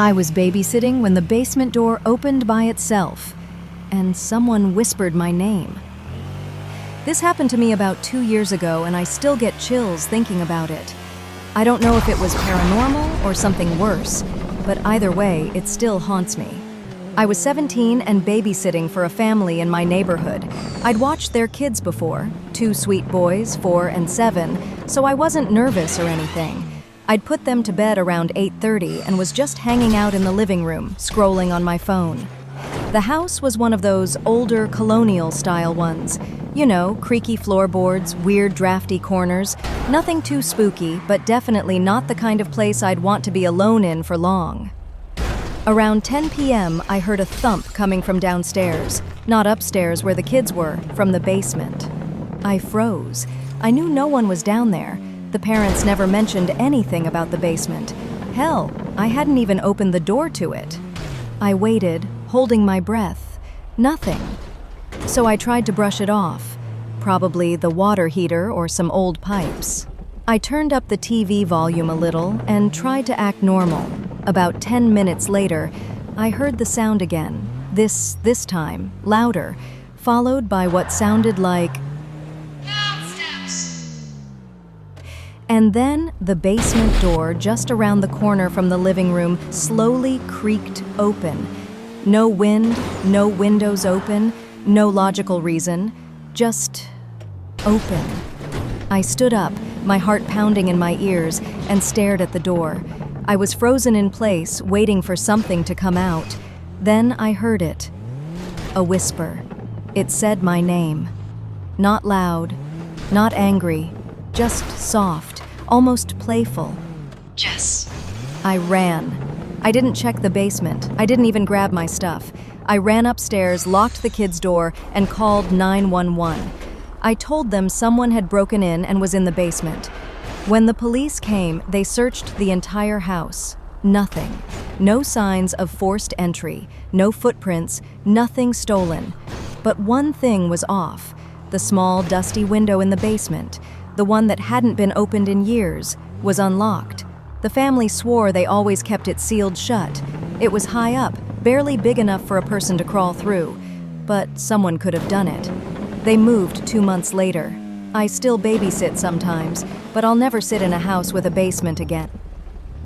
I was babysitting when the basement door opened by itself, and someone whispered my name. This happened to me about 2 years ago, and I still get chills thinking about it. I don't know if it was paranormal or something worse, but either way, it still haunts me. I was 17 and babysitting for a family in my neighborhood. I'd watched their kids before, 2 sweet boys, 4 and 7, so I wasn't nervous or anything. I'd put them to bed around 8:30 and was just hanging out in the living room, scrolling on my phone. The house was one of those older colonial-style ones. You know, creaky floorboards, weird drafty corners. Nothing too spooky, but definitely not the kind of place I'd want to be alone in for long. Around 10 p.m., I heard a thump coming from downstairs, not upstairs where the kids were, from the basement. I froze. I knew no one was down there. The parents never mentioned anything about the basement. Hell, I hadn't even opened the door to it. I waited, holding my breath. Nothing. So I tried to brush it off. Probably the water heater or some old pipes. I turned up the TV volume a little and tried to act normal. About 10 minutes later, I heard the sound again. This time, louder, followed by what sounded like and then the basement door just around the corner from the living room slowly creaked open. No wind, no windows open, no logical reason, just open. I stood up, my heart pounding in my ears, and stared at the door. I was frozen in place, waiting for something to come out. Then I heard it. A whisper. It said my name. Not loud, not angry, just soft, almost playful. Jess. I ran. I didn't check the basement. I didn't even grab my stuff. I ran upstairs, locked the kids' door, and called 911. I told them someone had broken in and was in the basement. When the police came, they searched the entire house. Nothing. No signs of forced entry, no footprints, nothing stolen. But one thing was off. The small, dusty window in the basement, the one that hadn't been opened in years, was unlocked. The family swore they always kept it sealed shut. It was high up, barely big enough for a person to crawl through. But someone could have done it. They moved 2 months later. I still babysit sometimes, but I'll never sit in a house with a basement again.